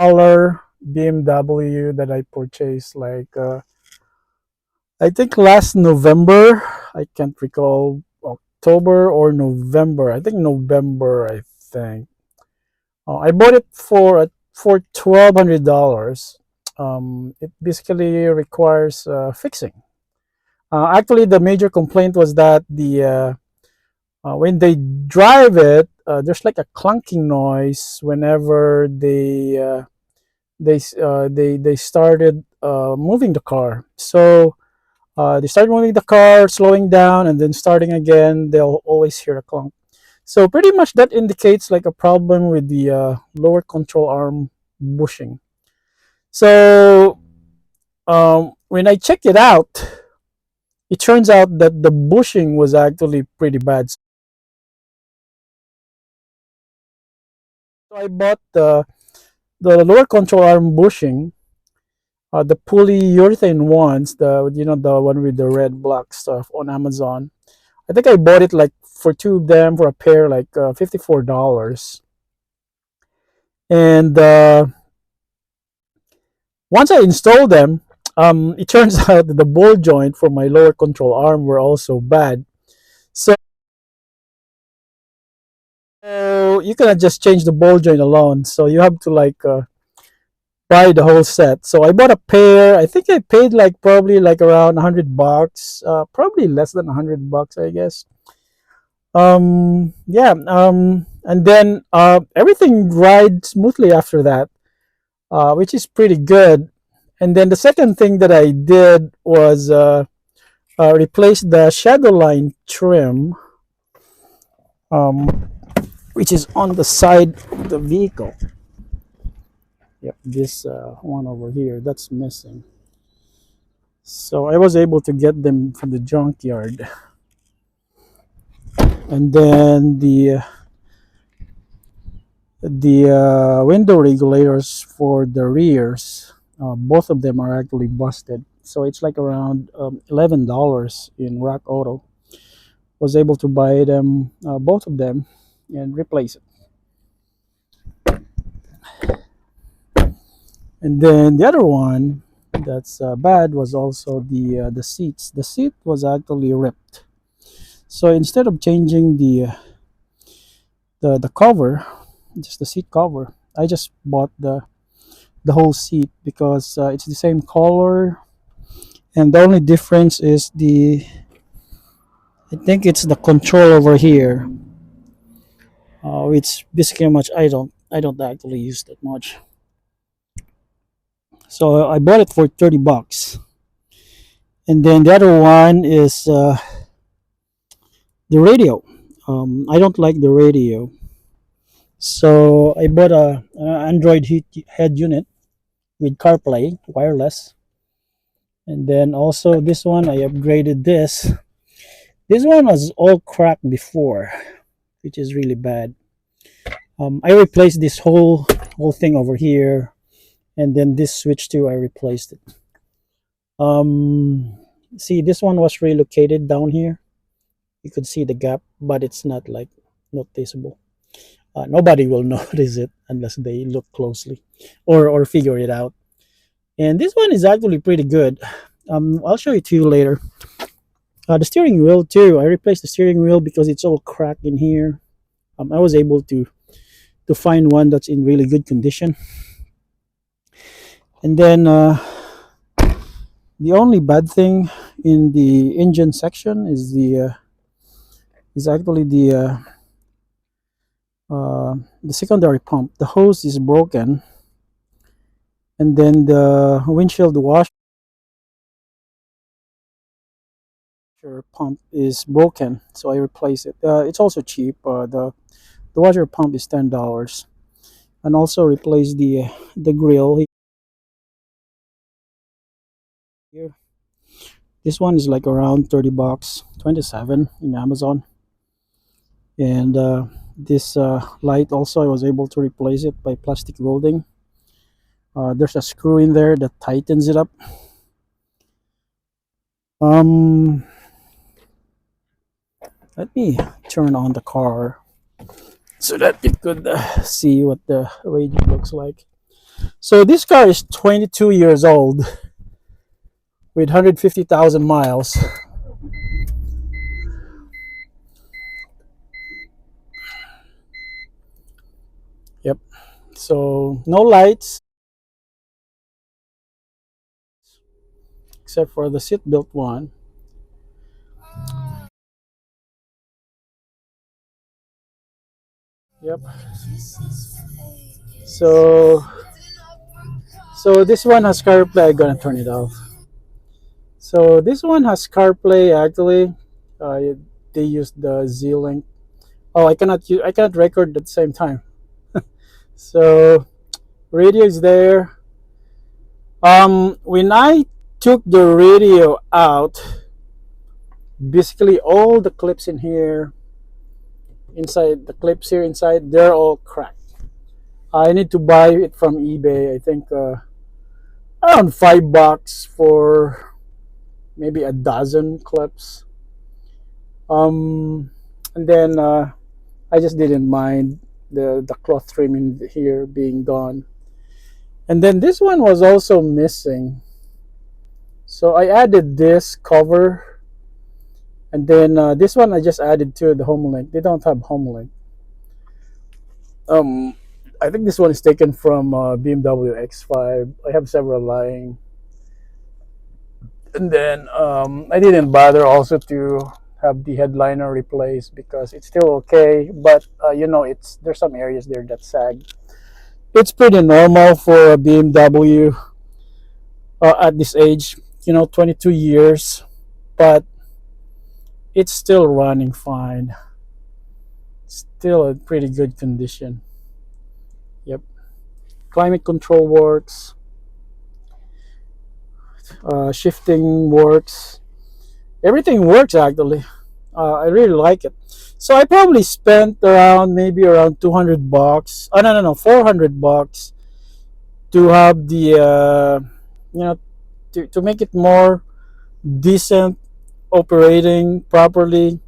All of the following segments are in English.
color BMW that I purchased like I think last November. I can't recall October or November. I think November. I think I bought it for $1,200. It basically requires fixing. Actually, the major complaint was that when they drive it, there's like a clunking noise whenever they started moving the car. So they start moving the car, slowing down, and then starting again. They'll always hear a clunk. So pretty much that indicates like a problem with the lower control arm bushing. So when I check it out, it turns out that the bushing was actually pretty bad. So I bought the lower control arm bushing, the polyurethane ones, the one with the red black stuff on Amazon. I think I bought it like for two of them for a pair, like $54. And once I installed them, it turns out that the ball joint for my lower control arm were also bad. So you cannot just change the ball joint alone. So you have to like buy the whole set. So I bought a pair. I think I paid like probably like around $100, probably less than $100, I guess. Yeah. And then everything rides smoothly after that, which is pretty good. And then the second thing that I did was replace the Shadowline trim, um, which is on the side of the vehicle. Yep, this one over here, that's missing. So I was able to get them from the junkyard. And then the window regulators for the rears, both of them are actually busted. So it's like around $11 in Rock Auto. Was able to buy them, both of them, and replace it. And then the other one that's bad was also the seats. The seat was actually ripped. So instead of changing the cover, just the seat cover, I just bought the whole seat because it's the same color, and the only difference is I think it's the control over here, which basically much I don't actually use that much. So I bought it for $30, and then the other one is the radio. I don't like the radio, so I bought an Android head unit with CarPlay wireless, and then also this one I upgraded this. This one was all cracked before, which is really bad. I replaced this whole thing over here, and then this switch too. I replaced it. Um, See, this one was relocated down here. You could see the gap, but it's not like noticeable. Nobody will notice it unless they look closely or figure it out. And this one is actually pretty good. I'll show it to you later. The steering wheel too. I replaced the steering wheel because it's all cracked in here. I was able to find one that's in really good condition. And then the only bad thing in the engine section is actually the secondary pump. The hose is broken, and then the windshield washer pump is broken. So I replaced it. It's also cheap. The washer pump is $10, and also replace the grill here. This one is like around $30, 27 in Amazon. And this light also I was able to replace it by plastic welding. There's a screw in there that tightens it up. Um, Let me turn on the car so that you could see what the radio looks like. So this car is 22 years old with 150,000 miles. Yep. So no lights except for the seatbelt one. Yep. So this one has CarPlay. I'm gonna turn it off. So this one has CarPlay actually. Uh, they use the Z-Link. Oh, I cannot record at the same time. So radio is there. When I took the radio out, basically all the clips in here, inside the clips here inside, they're all cracked. I need to buy it from eBay. I think around $5 for maybe a dozen clips. Um, and then I just didn't mind the cloth trim in here being gone. And then this one was also missing. So I added this cover, and then this one I just added to the Homelink. They don't have Homelink. Um, I think this one is taken from BMW X5. I have several lying. And then I didn't bother also to have the headliner replaced because it's still okay, but it's there's some areas there that sag. It's pretty normal for a BMW at this age, 22 years, but it's still running fine. Still a pretty good condition. Yep. Climate control works. Shifting works. Everything works actually. I really like it. So I probably spent maybe around $200. Oh no, $400 to have the you know to make it more decent, operating properly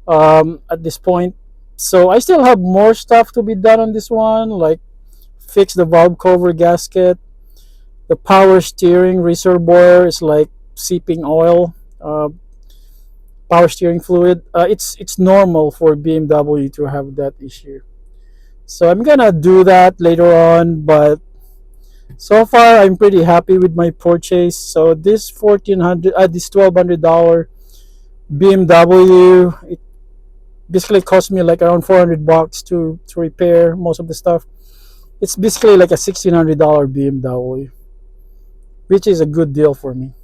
at this point. So I still have more stuff to be done on this one, like fix the valve cover gasket. The power steering reservoir is like seeping oil. Power steering fluid. It's normal for BMW to have that issue. So I'm gonna do that later on, but so far I'm pretty happy with my purchase. So this this $1,200 BMW, it basically cost me like around $400 to repair most of the stuff. It's basically like a $1,600 BMW, which is a good deal for me.